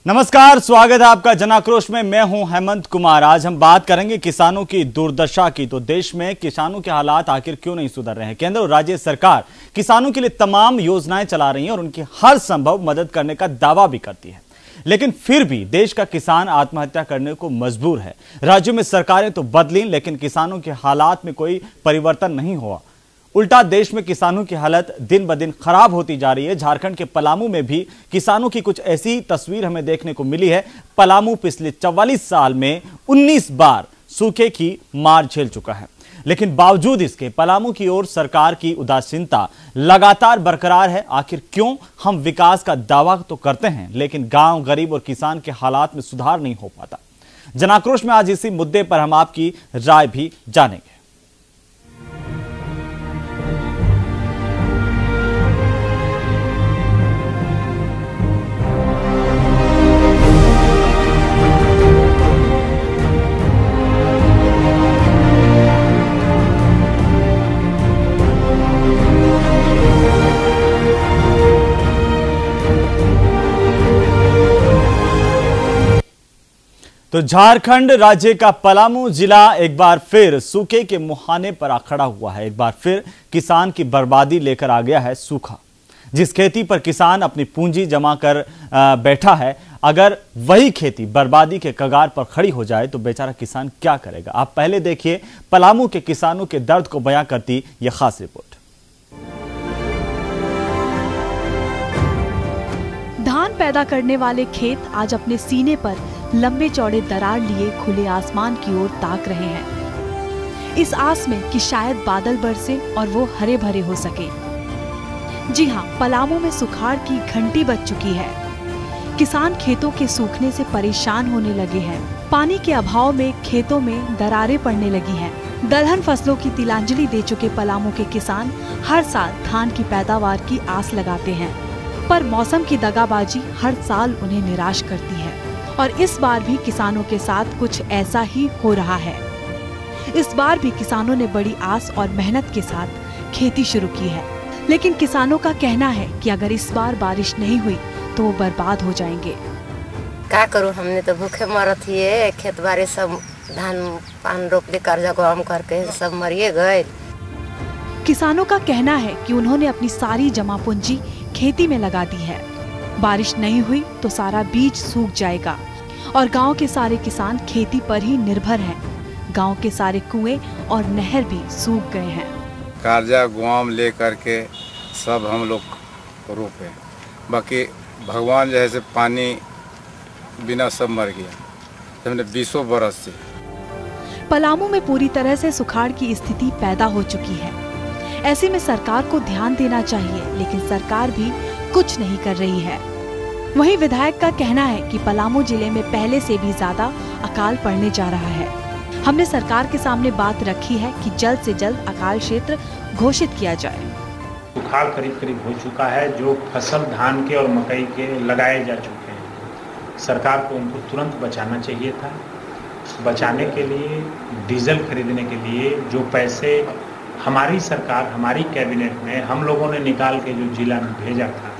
नमस्कार, स्वागत है आपका जनाक्रोश में। मैं हूं हेमंत कुमार। आज हम बात करेंगे किसानों की दुर्दशा की। तो देश में किसानों के हालात आखिर क्यों नहीं सुधर रहे हैं? केंद्र और राज्य सरकार किसानों के लिए तमाम योजनाएं चला रही हैं और उनकी हर संभव मदद करने का दावा भी करती है, लेकिन फिर भी देश का किसान आत्महत्या करने को मजबूर है। राज्यों में सरकारें तो बदली, लेकिन किसानों के हालात में कोई परिवर्तन नहीं हुआ। उल्टा देश में किसानों की हालत दिन ब दिन खराब होती जा रही है। झारखंड के पलामू में भी किसानों की कुछ ऐसी तस्वीर हमें देखने को मिली है। पलामू पिछले 44 साल में 19 बार सूखे की मार झेल चुका है, लेकिन बावजूद इसके पलामू की ओर सरकार की उदासीनता लगातार बरकरार है। आखिर क्यों? हम विकास का दावा तो करते हैं, लेकिन गांव, गरीब और किसान के हालात में सुधार नहीं हो पाता। जनाक्रोश में आज इसी मुद्दे पर हम आपकी राय भी जानेंगे। तो झारखंड राज्य का पलामू जिला एक बार फिर सूखे के मुहाने पर खड़ा हुआ है। एक बार फिर किसान की बर्बादी लेकर आ गया है सूखा। जिस खेती पर किसान अपनी पूंजी जमा कर बैठा है, अगर वही खेती बर्बादी के कगार पर खड़ी हो जाए तो बेचारा किसान क्या करेगा? आप पहले देखिए पलामू के किसानों के दर्द को बयां करती यह खास रिपोर्ट। धान पैदा करने वाले खेत आज अपने सीने पर लंबे चौड़े दरार लिए खुले आसमान की ओर ताक रहे हैं, इस आस में कि शायद बादल बरसे और वो हरे भरे हो सके। जी हाँ, पलामू में सुखाड़ की घंटी बज चुकी है। किसान खेतों के सूखने से परेशान होने लगे हैं। पानी के अभाव में खेतों में दरारें पड़ने लगी हैं। दलहन फसलों की तिलांजलि दे चुके पलामू के किसान हर साल धान की पैदावार की आस लगाते हैं, पर मौसम की दगाबाजी हर साल उन्हें निराश करती है और इस बार भी किसानों के साथ कुछ ऐसा ही हो रहा है। इस बार भी किसानों ने बड़ी आस और मेहनत के साथ खेती शुरू की है, लेकिन किसानों का कहना है कि अगर इस बार बारिश नहीं हुई तो वो बर्बाद हो जाएंगे। क्या करूं, हमने तो भूखे मरत ही है। खेत बाड़ी सब धान पान रोप ले, कर्जा को हम करके सब मरिए गए। किसानों का कहना है कि उन्होंने अपनी सारी जमा पूंजी खेती में लगा दी है। बारिश नहीं हुई तो सारा बीज सूख जाएगा और गांव के सारे किसान खेती पर ही निर्भर हैं। गांव के सारे कुएं और नहर भी सूख गए हैं। कर्जा गुआम ले करके सब हम लोग रोपे, बाकी भगवान जैसे पानी बिना सब मर गया। हमने 20 बरस से पलामू में पूरी तरह से सुखाड़ की स्थिति पैदा हो चुकी है। ऐसे में सरकार को ध्यान देना चाहिए, लेकिन सरकार भी कुछ नहीं कर रही है। वहीं विधायक का कहना है कि पलामू जिले में पहले से भी ज्यादा अकाल पड़ने जा रहा है। हमने सरकार के सामने बात रखी है कि जल्द से जल्द अकाल क्षेत्र घोषित किया जाए। सुखाड़ करीब हो चुका है। जो फसल धान के और मकई के लगाए जा चुके हैं, सरकार को उनको तुरंत बचाना चाहिए था। बचाने के लिए डीजल खरीदने के लिए जो पैसे हमारी सरकार, हमारी कैबिनेट में हम लोगों ने निकाल के जो जिला में भेजा था,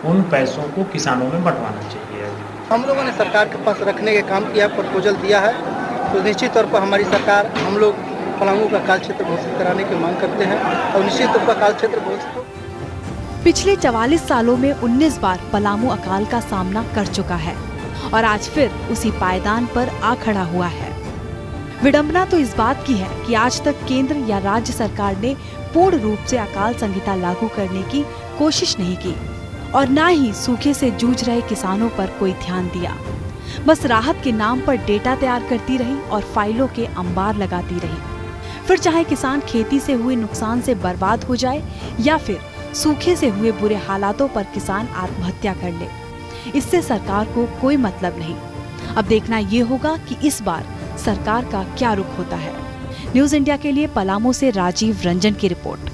उन पैसों को किसानों में बंटवाना चाहिए। हम लोगों ने सरकार के पास रखने के काम किया, प्रपोजल दिया है, तो निश्चित तौर पर हमारी सरकार, हम लोग पलामू का काल क्षेत्र घोषित कराने की मांग करते हैं और निश्चित तौर पर काल क्षेत्र घोषित। पिछले 44 सालों में 19 बार पलामू अकाल का सामना कर चुका है और आज फिर उसी पायदान पर आ खड़ा हुआ है। विडंबना तो इस बात की है कि आज तक केंद्र या राज्य सरकार ने पूर्ण रूप से अकाल संहिता लागू करने की कोशिश नहीं की और न ही सूखे से जूझ रहे किसानों पर कोई ध्यान दिया। बस राहत के नाम पर डेटा तैयार करती रही और फाइलों के अंबार लगाती रही। फिर चाहे किसान खेती से हुए नुकसान से बर्बाद हो जाए या फिर सूखे से हुए बुरे हालातों पर किसान आत्महत्या कर ले, इससे सरकार को कोई मतलब नहीं। अब देखना ये होगा कि इस बार सरकार का क्या रुख होता है। न्यूज इंडिया के लिए पलामू से राजीव रंजन की रिपोर्ट।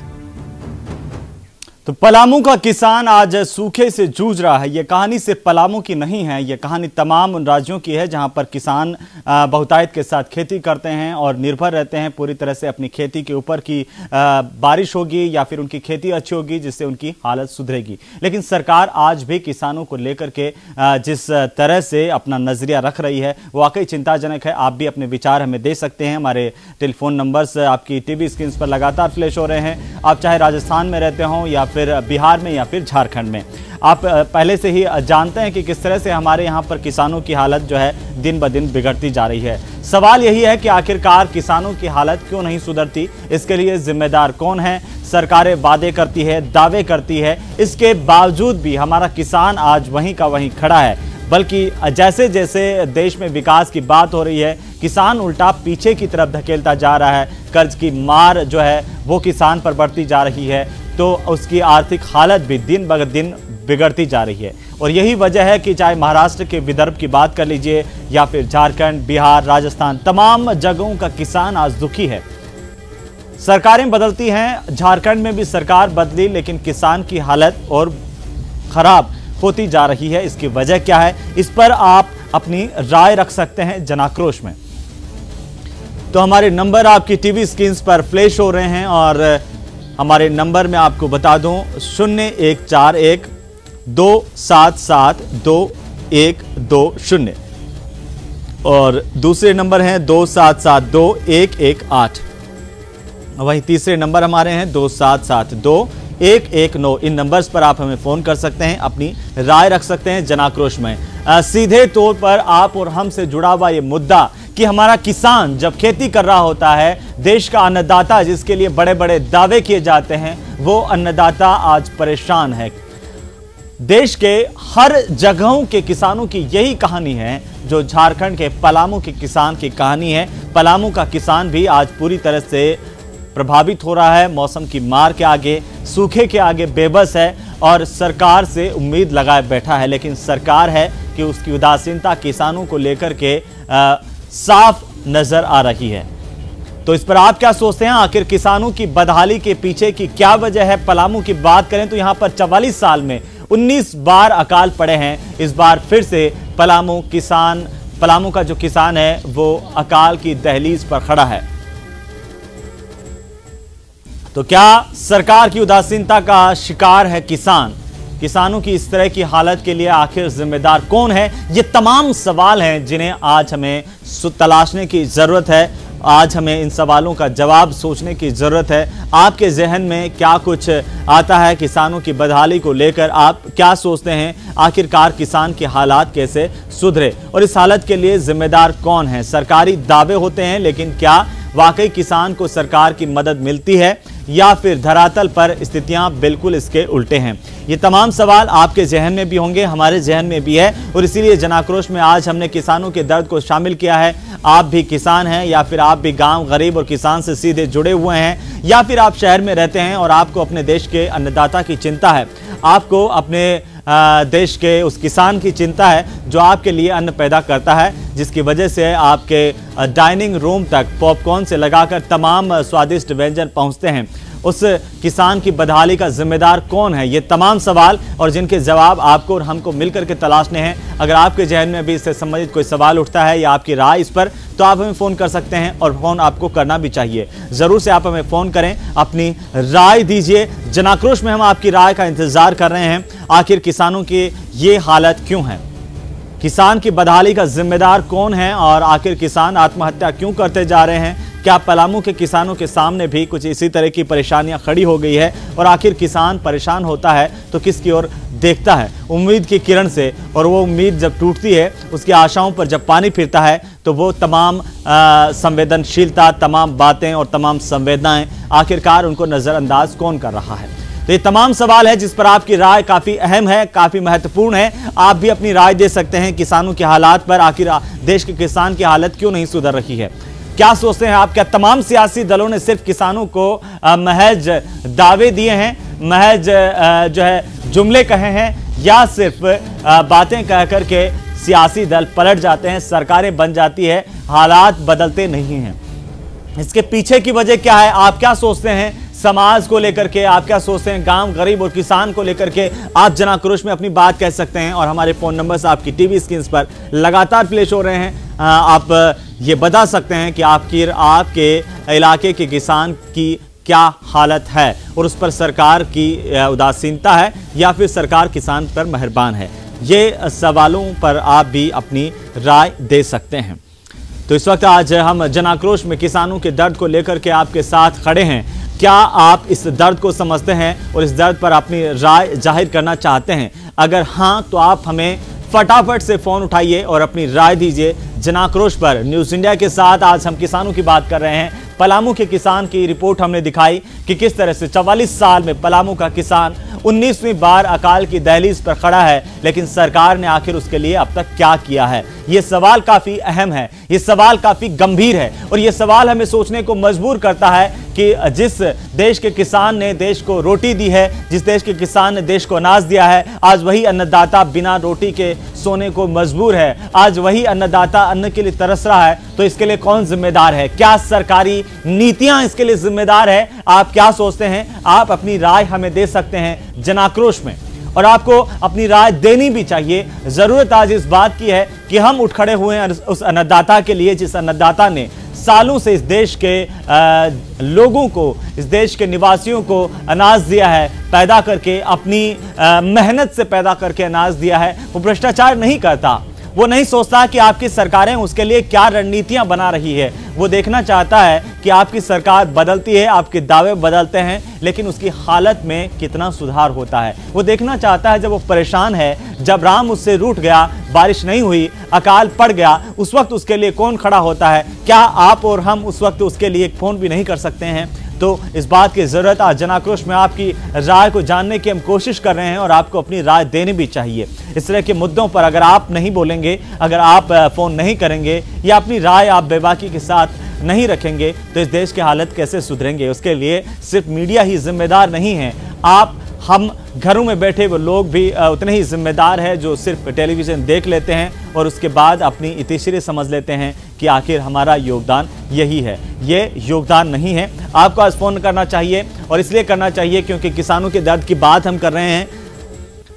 तो पलामू का किसान आज सूखे से जूझ रहा है। ये कहानी सिर्फ पलामू की नहीं है, ये कहानी तमाम उन राज्यों की है जहां पर किसान बहुतायत के साथ खेती करते हैं और निर्भर रहते हैं पूरी तरह से अपनी खेती के ऊपर की बारिश होगी या फिर उनकी खेती अच्छी होगी जिससे उनकी हालत सुधरेगी। लेकिन सरकार आज भी किसानों को लेकर के जिस तरह से अपना नजरिया रख रही है वो वाकई चिंताजनक है। आप भी अपने विचार हमें दे सकते हैं। हमारे टेलीफोन नंबर्स आपकी टीवी स्क्रीन पर लगातार फ्लैश हो रहे हैं। आप चाहे राजस्थान में रहते हों या फिर बिहार में या फिर झारखंड में, आप पहले से ही जानते हैं कि किस तरह से हमारे यहाँ पर किसानों की हालत जो है दिन ब दिन बिगड़ती जा रही है। सवाल यही है कि आखिरकार किसानों की हालत क्यों नहीं सुधरती, इसके लिए जिम्मेदार कौन है? सरकारें वादे करती है, दावे करती है, इसके बावजूद भी हमारा किसान आज वहीं का वहीं खड़ा है। बल्कि जैसे जैसे देश में विकास की बात हो रही है, किसान उल्टा पीछे की तरफ धकेलता जा रहा है। कर्ज की मार जो है वो किसान पर बढ़ती जा रही है, तो उसकी आर्थिक हालत भी दिन ब दिन बिगड़ती जा रही है। और यही वजह है कि चाहे महाराष्ट्र के विदर्भ की बात कर लीजिए या फिर झारखंड, बिहार, राजस्थान, तमाम जगहों का किसान आज दुखी है। सरकारें बदलती हैं, झारखंड में भी सरकार बदली लेकिन किसान की हालत और खराब होती जा रही है। इसकी वजह क्या है, इस पर आप अपनी राय रख सकते हैं जनाक्रोश में। तो हमारे नंबर आपकी टीवी स्क्रीन पर फ्लैश हो रहे हैं और हमारे नंबर में आपको बता दूं 0141 277 2120 और दूसरे नंबर हैं 2772 118। वहीं तीसरे नंबर हमारे हैं 2772 119। इन नंबर्स पर आप हमें फोन कर सकते हैं, अपनी राय रख सकते हैं जनाक्रोश में। सीधे तौर पर आप और हमसे जुड़ा हुआ ये मुद्दा कि हमारा किसान जब खेती कर रहा होता है, देश का अन्नदाता जिसके लिए बड़े बड़े दावे किए जाते हैं, वो अन्नदाता आज परेशान है। देश के हर जगहों के किसानों की यही कहानी है जो झारखंड के पलामू के किसान की कहानी है। पलामू का किसान भी आज पूरी तरह से प्रभावित हो रहा है। मौसम की मार के आगे, सूखे के आगे बेबस है और सरकार से उम्मीद लगाए बैठा है। लेकिन सरकार है कि उसकी उदासीनता किसानों को लेकर के साफ नजर आ रही है। तो इस पर आप क्या सोचते हैं? आखिर किसानों की बदहाली के पीछे की क्या वजह है? पलामू की बात करें तो यहां पर 44 साल में 19 बार अकाल पड़े हैं। इस बार फिर से पलामू का जो किसान है वो अकाल की दहलीज पर खड़ा है। तो क्या सरकार की उदासीनता का शिकार है किसान? किसानों की इस तरह की हालत के लिए आखिर जिम्मेदार कौन है? ये तमाम सवाल हैं जिन्हें आज हमें तलाशने की जरूरत है। आज हमें इन सवालों का जवाब सोचने की जरूरत है। आपके जहन में क्या कुछ आता है किसानों की बदहाली को लेकर? आप क्या सोचते हैं आखिरकार किसान के हालात कैसे सुधरे और इस हालत के लिए जिम्मेदार कौन है? सरकारी दावे होते हैं लेकिन क्या वाकई किसान को सरकार की मदद मिलती है या फिर धरातल पर स्थितियां बिल्कुल इसके उल्टे हैं? ये तमाम सवाल आपके जहन में भी होंगे, हमारे जहन में भी है और इसीलिए जनाक्रोश में आज हमने किसानों के दर्द को शामिल किया है। आप भी किसान हैं या फिर आप भी गांव गरीब और किसान से सीधे जुड़े हुए हैं या फिर आप शहर में रहते हैं और आपको अपने देश के अन्नदाता की चिंता है, आपको अपने देश के उस किसान की चिंता है जो आपके लिए अन्न पैदा करता है, जिसकी वजह से आपके डाइनिंग रूम तक पॉपकॉर्न से लगाकर तमाम स्वादिष्ट व्यंजन पहुंचते हैं। उस किसान की बदहाली का जिम्मेदार कौन है? ये तमाम सवाल और जिनके जवाब आपको और हमको मिलकर के तलाशने हैं। अगर आपके जहन में भी इससे संबंधित कोई सवाल उठता है या आपकी राय इस पर, तो आप हमें फ़ोन कर सकते हैं और फ़ोन आपको करना भी चाहिए। ज़रूर से आप हमें फ़ोन करें, अपनी राय दीजिए। जनाक्रोश में हम आपकी राय का इंतज़ार कर रहे हैं। आखिर किसानों की ये हालत क्यों है? किसान की बदहाली का जिम्मेदार कौन है और आखिर किसान आत्महत्या क्यों करते जा रहे हैं? क्या पलामू के किसानों के सामने भी कुछ इसी तरह की परेशानियां खड़ी हो गई है? और आखिर किसान परेशान होता है तो किसकी ओर देखता है? उम्मीद की किरण से, और वो उम्मीद जब टूटती है, उसकी आशाओं पर जब पानी फिरता है, तो वो तमाम संवेदनशीलता, तमाम बातें और तमाम संवेदनाएं आखिरकार उनको नज़रअंदाज कौन कर रहा है? तो ये तमाम सवाल है जिस पर आपकी राय काफ़ी अहम है, काफ़ी महत्वपूर्ण है। आप भी अपनी राय दे सकते हैं किसानों के हालात पर। आखिर देश के किसान की हालत क्यों नहीं सुधर रही है? क्या सोचते हैं आप? क्या तमाम सियासी दलों ने सिर्फ किसानों को महज दावे दिए हैं, महज जो है जुमले कहे हैं, या सिर्फ बातें कह करके सियासी दल पलट जाते हैं, सरकारें बन जाती है, हालात बदलते नहीं हैं? इसके पीछे की वजह क्या है, आप क्या सोचते हैं समाज को लेकर के, आप क्या सोचते हैं गांव गरीब और किसान को लेकर के, आप जन आक्रोश में अपनी बात कह सकते हैं। और हमारे फोन नंबर्स आपकी टीवी स्क्रीन पर लगातार फ्लैश हो रहे हैं। आप ये बता सकते हैं कि आपके इलाके के किसान की क्या हालत है और उस पर सरकार की उदासीनता है या फिर सरकार किसान पर मेहरबान है। ये सवालों पर आप भी अपनी राय दे सकते हैं। तो इस वक्त आज हम जन आक्रोश में किसानों के दर्द को लेकर के आपके साथ खड़े हैं। क्या आप इस दर्द को समझते हैं और इस दर्द पर अपनी राय जाहिर करना चाहते हैं? अगर हाँ, तो आप हमें फटाफट से फोन उठाइए और अपनी राय दीजिए। जन आक्रोश पर न्यूज़ इंडिया के साथ आज हम किसानों की बात कर रहे हैं। पलामू के किसान की रिपोर्ट हमने दिखाई कि किस तरह से 44 साल में पलामू का किसान 19वीं बार अकाल की दहलीज पर खड़ा है, लेकिन सरकार ने आखिर उसके लिए अब तक क्या किया है? ये सवाल काफी अहम है, ये सवाल काफी गंभीर है और ये सवाल हमें सोचने को मजबूर करता है कि जिस देश के किसान ने देश को रोटी दी है, जिस देश के किसान ने देश को अनाज दिया है, आज वही अन्नदाता बिना रोटी के सोने को मजबूर है। आज वही अन्नदाता अन्न के लिए तरस रहा है, तो इसके लिए कौन जिम्मेदार है? क्या सरकारी नीतियां इसके लिए जिम्मेदार है? आप क्या सोचते हैं? आप अपनी राय हमें दे सकते हैं जन आक्रोश में, और आपको अपनी राय देनी भी चाहिए। जरूरत आज इस बात की है कि हम उठ खड़े हुए हैं उस अन्नदाता के लिए, जिस अन्नदाता ने सालों से इस देश के लोगों को, इस देश के निवासियों को अनाज दिया है, पैदा करके अपनी मेहनत से पैदा करके अनाज दिया है। वो भ्रष्टाचार नहीं करता, वो नहीं सोचता कि आपकी सरकारें उसके लिए क्या रणनीतियां बना रही है। वो देखना चाहता है कि आपकी सरकार बदलती है, आपके दावे बदलते हैं, लेकिन उसकी हालत में कितना सुधार होता है। वो देखना चाहता है जब वो परेशान है, जब राम उससे रूठ गया, बारिश नहीं हुई, अकाल पड़ गया, उस वक्त उसके लिए कौन खड़ा होता है? क्या आप और हम उस वक्त उसके लिए एक फोन भी नहीं कर सकते हैं? तो इस बात की जरूरत आज जन आक्रोश में आपकी राय को जानने की हम कोशिश कर रहे हैं और आपको अपनी राय देनी भी चाहिए। इस तरह के मुद्दों पर अगर आप नहीं बोलेंगे, अगर आप फोन नहीं करेंगे या अपनी राय आप बेबाकी के साथ नहीं रखेंगे, तो इस देश की हालत कैसे सुधरेंगे? उसके लिए सिर्फ मीडिया ही जिम्मेदार नहीं है, आप हम घरों में बैठे वो लोग भी उतने ही जिम्मेदार हैं जो सिर्फ टेलीविज़न देख लेते हैं और उसके बाद अपनी इतिश्री समझ लेते हैं कि आखिर हमारा योगदान यही है। ये योगदान नहीं है। आपको आज फ़ोन करना चाहिए और इसलिए करना चाहिए क्योंकि किसानों के दर्द की बात हम कर रहे हैं।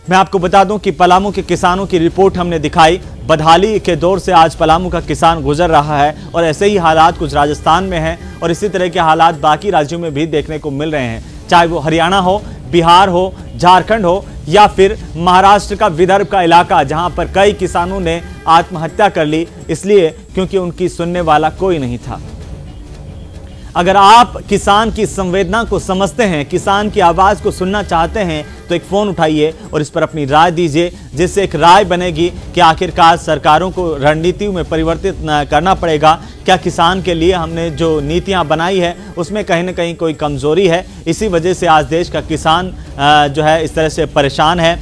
मैं आपको बता दूं कि पलामू के किसानों की रिपोर्ट हमने दिखाई। बदहाली के दौर से आज पलामू का किसान गुजर रहा है और ऐसे ही हालात कुछ राजस्थान में हैं और इसी तरह के हालात बाकी राज्यों में भी देखने को मिल रहे हैं, चाहे वो हरियाणा हो, बिहार हो, झारखंड हो या फिर महाराष्ट्र का विदर्भ का इलाका, जहां पर कई किसानों ने आत्महत्या कर ली इसलिए क्योंकि उनकी सुनने वाला कोई नहीं था। अगर आप किसान की संवेदना को समझते हैं, किसान की आवाज़ को सुनना चाहते हैं, तो एक फ़ोन उठाइए और इस पर अपनी राय दीजिए, जिससे एक राय बनेगी कि आखिरकार सरकारों को रणनीतियों में परिवर्तित करना पड़ेगा। क्या किसान के लिए हमने जो नीतियां बनाई है उसमें कहीं ना कहीं कोई कमज़ोरी है? इसी वजह से आज देश का किसान जो है इस तरह से परेशान है,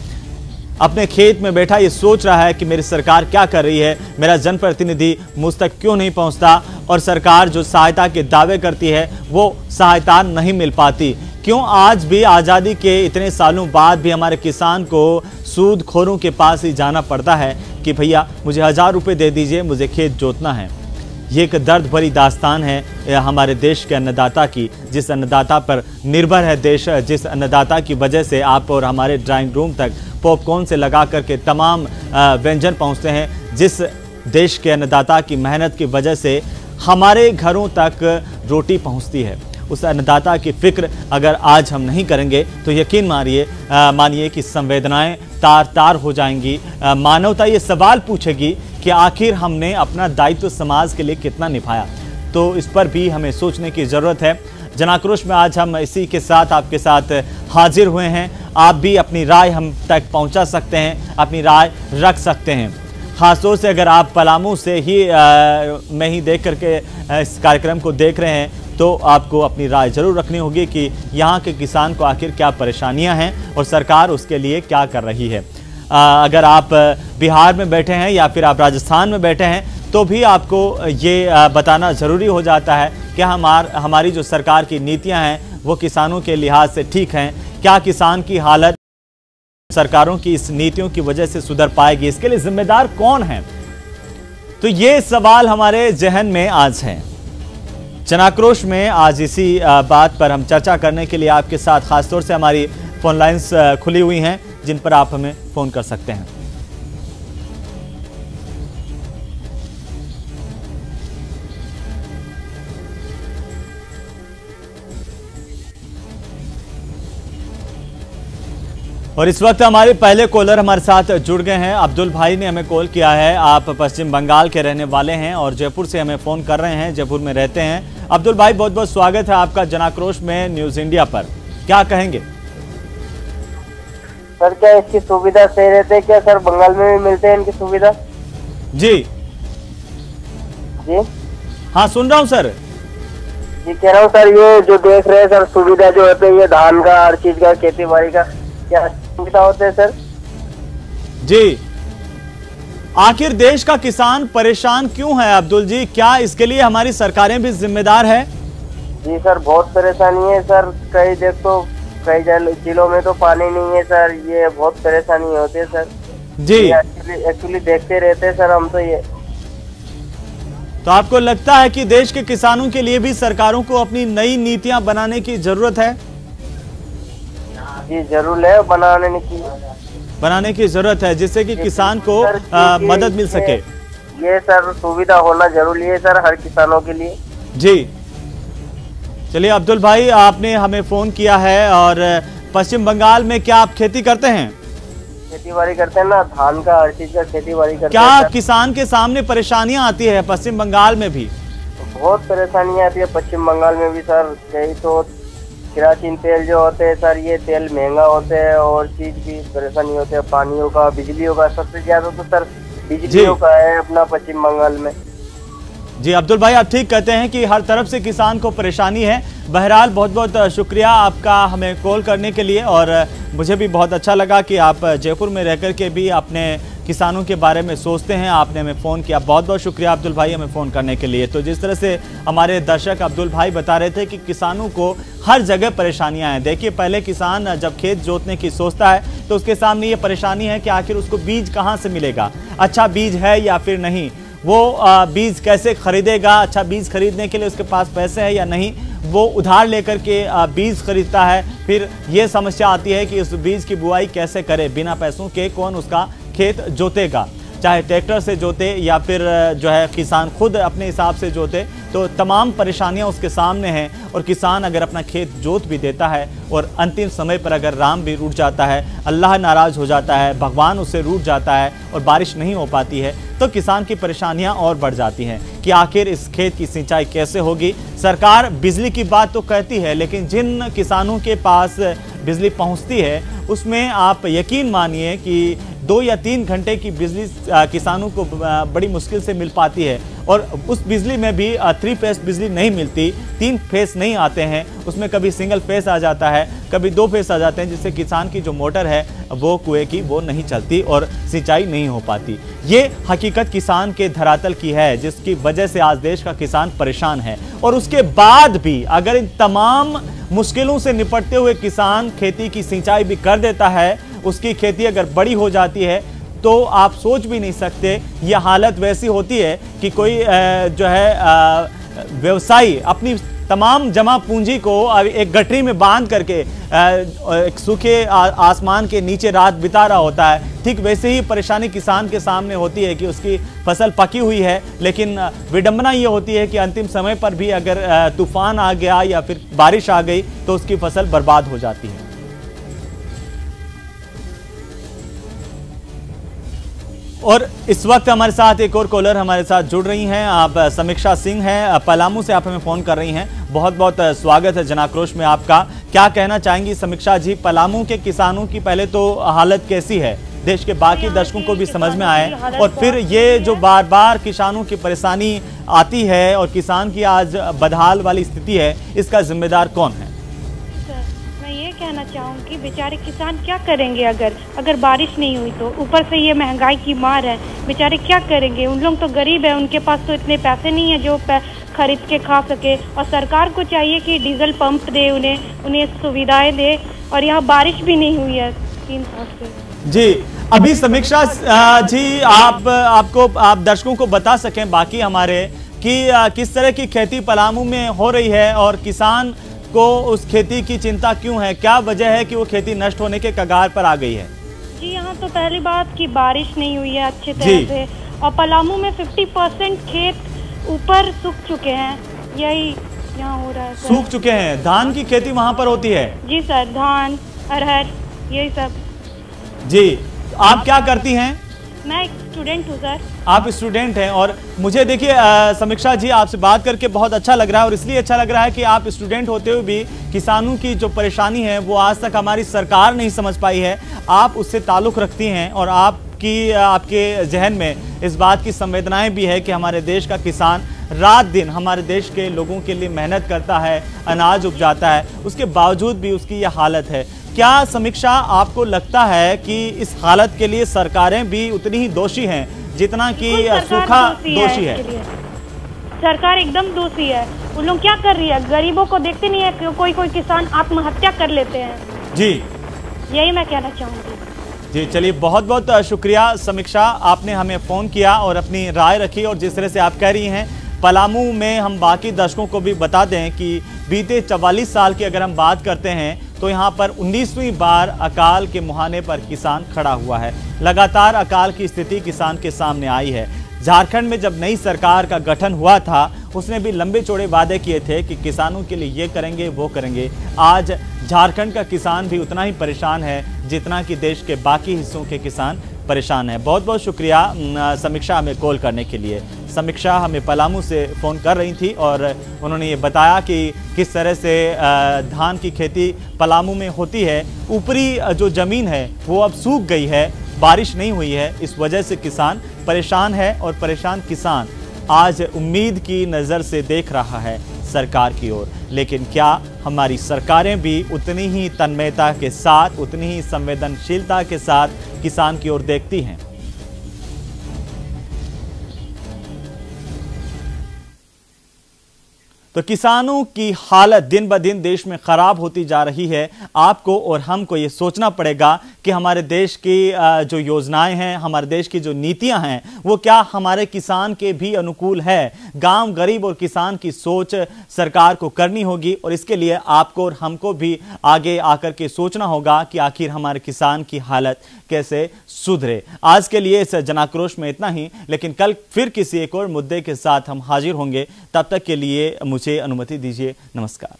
अपने खेत में बैठा ये सोच रहा है कि मेरी सरकार क्या कर रही है, मेरा जनप्रतिनिधि मुझ तक क्यों नहीं पहुंचता, और सरकार जो सहायता के दावे करती है वो सहायता नहीं मिल पाती। क्यों आज भी आज़ादी के इतने सालों बाद भी हमारे किसान को सूदखोरों के पास ही जाना पड़ता है कि भैया मुझे 1000 रुपये दे दीजिए, मुझे खेत जोतना है। ये एक दर्द भरी दास्तान है हमारे देश के अन्नदाता की, जिस अन्नदाता पर निर्भर है देश, जिस अन्नदाता की वजह से आप और हमारे ड्राइंग रूम तक पॉपकॉर्न से लगा करके तमाम व्यंजन पहुंचते हैं, जिस देश के अन्नदाता की मेहनत की वजह से हमारे घरों तक रोटी पहुंचती है। उस अन्नदाता की फिक्र अगर आज हम नहीं करेंगे तो यकीन मानिए कि संवेदनाएं तार तार हो जाएंगी। मानवता ये सवाल पूछेगी कि आखिर हमने अपना दायित्व समाज के लिए कितना निभाया। तो इस पर भी हमें सोचने की ज़रूरत है। जन आक्रोश में आज हम इसी के साथ आपके साथ हाजिर हुए हैं। आप भी अपनी राय हम तक पहुंचा सकते हैं, अपनी राय रख सकते हैं। ख़ासतौर से अगर आप पलामू से ही में ही देख करके इस कार्यक्रम को देख रहे हैं तो आपको अपनी राय जरूर रखनी होगी कि यहाँ के किसान को आखिर क्या परेशानियाँ हैं और सरकार उसके लिए क्या कर रही है। अगर आप बिहार में बैठे हैं या फिर आप राजस्थान में बैठे हैं तो भी आपको ये बताना ज़रूरी हो जाता है कि हमारी जो सरकार की नीतियां हैं वो किसानों के लिहाज से ठीक हैं। क्या किसान की हालत सरकारों की इस नीतियों की वजह से सुधर पाएगी? इसके लिए जिम्मेदार कौन है? तो ये सवाल हमारे जहन में आज है। जनाक्रोश में आज इसी बात पर हम चर्चा करने के लिए आपके साथ खासतौर से हमारी फोन लाइन्स खुली हुई हैं, जिन पर आप हमें फोन कर सकते हैं। और इस वक्त हमारे पहले कॉलर हमारे साथ जुड़ गए हैं। अब्दुल भाई ने हमें कॉल किया है। आप पश्चिम बंगाल के रहने वाले हैं और जयपुर से हमें फोन कर रहे हैं, जयपुर में रहते हैं। अब्दुल भाई, बहुत बहुत स्वागत है आपका जनाक्रोश में न्यूज इंडिया पर। क्या कहेंगे सर? क्या इसकी सुविधा सही रहती है क्या सर? बंगाल में भी मिलते हैं इनकी सुविधा? जी जी हाँ, सुन रहा हूँ सर। जी कह रहा हूँ सर, ये जो देख रहे हैं सर सुविधा जो होते हैं, ये धान का, हर चीज का, खेती बाड़ी का क्या सुविधा होते हैं सर? जी, आखिर देश का किसान परेशान क्यों है अब्दुल जी? क्या इसके लिए हमारी सरकारें भी जिम्मेदार है? जी सर, बहुत परेशानी है सर। कई कई जिलों में तो पानी नहीं है सर। ये बहुत परेशानी होती है सर जी। एक्चुअली देखते रहते हैं सर हम तो ये। तो आपको लगता है कि देश के किसानों के लिए भी सरकारों को अपनी नई नीतियां बनाने की जरूरत है? जी जरूर है, बनाने की जरूरत है, जिससे कि किसान को मदद मिल सके। ये सर सुविधा होना जरूरी है सर हर किसानों के लिए। जी चलिए अब्दुल भाई, आपने हमें फोन किया है। और पश्चिम बंगाल में क्या आप खेती करते हैं? खेती बाड़ी करते हैं ना, धान का, हर चीज का खेती बाड़ी करते हैं। क्या किसान के सामने परेशानियां आती है पश्चिम बंगाल में भी? बहुत परेशानियां आती है पश्चिम बंगाल में भी सर। यही तो केरासिन तेल जो होते हैं सर, ये तेल महंगा होते हैं और चीज भी परेशानी होते हैं, पानियों का, बिजलियों का। सबसे ज्यादा तो सर बिजलियों का है अपना पश्चिम बंगाल में। जी अब्दुल भाई, आप ठीक कहते हैं कि हर तरफ से किसान को परेशानी है। बहरहाल बहुत बहुत शुक्रिया आपका हमें कॉल करने के लिए। और मुझे भी बहुत अच्छा लगा कि आप जयपुर में रहकर के भी अपने किसानों के बारे में सोचते हैं। आपने हमें फ़ोन किया, बहुत बहुत शुक्रिया अब्दुल भाई हमें फ़ोन करने के लिए। तो जिस तरह से हमारे दर्शक अब्दुल भाई बता रहे थे कि किसानों को हर जगह परेशानियां हैं। देखिए, पहले किसान जब खेत जोतने की सोचता है तो उसके सामने ये परेशानी है कि आखिर उसको बीज कहाँ से मिलेगा, अच्छा बीज है या फिर नहीं, वो बीज कैसे खरीदेगा, अच्छा बीज खरीदने के लिए उसके पास पैसे हैं या नहीं, वो उधार लेकर के बीज खरीदता है। फिर ये समस्या आती है कि उस बीज की बुआई कैसे करे, बिना पैसों के कौन उसका खेत जोतेगा, चाहे ट्रैक्टर से जोते या फिर जो है किसान खुद अपने हिसाब से जोते। तो तमाम परेशानियां उसके सामने हैं। और किसान अगर अपना खेत जोत भी देता है और अंतिम समय पर अगर राम भी रूठ जाता है, अल्लाह नाराज़ हो जाता है, भगवान उससे रूठ जाता है और बारिश नहीं हो पाती है, तो किसान की परेशानियां और बढ़ जाती हैं कि आखिर इस खेत की सिंचाई कैसे होगी। सरकार बिजली की बात तो कहती है, लेकिन जिन किसानों के पास बिजली पहुंचती है उसमें आप यकीन मानिए कि 2 या 3 घंटे की बिजली किसानों को बड़ी मुश्किल से मिल पाती है। और उस बिजली में भी 3 फेस बिजली नहीं मिलती, 3 फेस नहीं आते हैं, उसमें कभी सिंगल फेस आ जाता है, कभी 2 फेस आ जाते हैं, जिससे किसान की जो मोटर है वो कुएं की वो नहीं चलती और सिंचाई नहीं हो पाती। ये हकीकत किसान के धरातल की है, जिसकी वजह से आज देश का किसान परेशान है। और उसके बाद भी अगर इन तमाम मुश्किलों से निपटते हुए किसान खेती की सिंचाई भी कर देता है, उसकी खेती अगर बड़ी हो जाती है, तो आप सोच भी नहीं सकते ये हालत वैसी होती है कि कोई जो है व्यवसायी अपनी तमाम जमा पूंजी को एक गठरी में बांध करके एक सूखे आसमान के नीचे रात बिता रहा होता है। ठीक वैसे ही परेशानी किसान के सामने होती है कि उसकी फसल पकी हुई है, लेकिन विडंबना ये होती है कि अंतिम समय पर भी अगर तूफान आ गया या फिर बारिश आ गई तो उसकी फसल बर्बाद हो जाती है। और इस वक्त हमारे साथ एक और कॉलर हमारे साथ जुड़ रही हैं। आप समीक्षा सिंह हैं, पलामू से आप हमें फ़ोन कर रही हैं। बहुत बहुत स्वागत है जनाक्रोश में आपका। क्या कहना चाहेंगी समीक्षा जी, पलामू के किसानों की पहले तो हालत कैसी है, देश के बाकी दर्शकों को भी समझ में आए, और फिर ये जो बार बार किसानों की परेशानी आती है और किसान की आज बदहाल वाली स्थिति है, इसका जिम्मेदार कौन है? कहना चाहूँगी, बेचारे किसान क्या करेंगे अगर बारिश नहीं हुई तो। ऊपर से ये महंगाई की मार है, बेचारे क्या करेंगे। उन लोग तो गरीब है, उनके पास तो इतने पैसे नहीं है जो खरीद के खा सके। और सरकार को चाहिए कि डीजल पंप दे, उन्हें सुविधाएं दे। और यहाँ बारिश भी नहीं हुई है 3 साल से। जी, अभी समीक्षा जी आप दर्शकों को बता सकें बाकी हमारे कि किस तरह की खेती पलामू में हो रही है और किसान को उस खेती की चिंता क्यों है, क्या वजह है कि वो खेती नष्ट होने के कगार पर आ गई है? जी यहाँ तो पहली बात कि बारिश नहीं हुई है अच्छे तरह से, और पलामू में 50% खेत ऊपर सूख चुके हैं, यही यहाँ हो रहा है सर। सूख चुके हैं। धान की खेती वहाँ पर होती है? जी सर, धान, अरहर, यही सब। जी, आप क्या करती हैं? मैं एक स्टूडेंट हूँ सर। आप स्टूडेंट हैं, और मुझे देखिए समीक्षा जी, आपसे बात करके बहुत अच्छा लग रहा है, और इसलिए अच्छा लग रहा है कि आप स्टूडेंट होते हुए भी किसानों की जो परेशानी है वो आज तक हमारी सरकार नहीं समझ पाई है। आप उससे ताल्लुक़ रखती हैं और आपके जहन में इस बात की संवेदनाएं भी है कि हमारे देश का किसान रात दिन हमारे देश के लोगों के लिए मेहनत करता है, अनाज उपजाता है, उसके बावजूद भी उसकी यह हालत है। क्या समीक्षा आपको लगता है कि इस हालत के लिए सरकारें भी उतनी ही दोषी हैं जितना कि सूखा दोषी है? सरकार एकदम दोषी है। उन लोग क्या कर रही है, गरीबों को देखते नहीं है, कोई किसान आत्महत्या कर लेते हैं। जी, यही मैं कहना चाहूँगी। जी चलिए, बहुत बहुत शुक्रिया समीक्षा, आपने हमें फ़ोन किया और अपनी राय रखी। और जिस तरह से आप कह रही हैं, पलामू में हम बाकी दर्शकों को भी बता दें कि बीते 44 साल की अगर हम बात करते हैं तो यहाँ पर 19वीं बार अकाल के मुहाने पर किसान खड़ा हुआ है। लगातार अकाल की स्थिति किसान के सामने आई है। झारखंड में जब नई सरकार का गठन हुआ था, उसने भी लंबे चौड़े वादे किए थे कि किसानों के लिए ये करेंगे वो करेंगे। आज झारखंड का किसान भी उतना ही परेशान है जितना कि देश के बाकी हिस्सों के किसान परेशान है। बहुत बहुत शुक्रिया समीक्षा हमें कॉल करने के लिए। समीक्षा हमें पलामू से फ़ोन कर रही थी और उन्होंने ये बताया कि किस तरह से धान की खेती पलामू में होती है। ऊपरी जो ज़मीन है वो अब सूख गई है, बारिश नहीं हुई है, इस वजह से किसान परेशान है। और परेशान किसान आज उम्मीद की नज़र से देख रहा है सरकार की ओर। लेकिन क्या हमारी सरकारें भी उतनी ही तन्मयता के साथ, उतनी ही संवेदनशीलता के साथ किसान की ओर देखती हैं? तो किसानों की हालत दिन ब दिन देश में खराब होती जा रही है। आपको और हमको ये सोचना पड़ेगा कि हमारे देश की जो योजनाएं हैं, हमारे देश की जो नीतियां हैं, वो क्या हमारे किसान के भी अनुकूल है। गांव गरीब और किसान की सोच सरकार को करनी होगी और इसके लिए आपको और हमको भी आगे आकर के सोचना होगा कि आखिर हमारे किसान की हालत कैसे सुधरे। आज के लिए इस जनाक्रोश में इतना ही, लेकिन कल फिर किसी एक और मुद्दे के साथ हम हाजिर होंगे। तब तक के लिए मुझे अनुमति दीजिए। नमस्कार।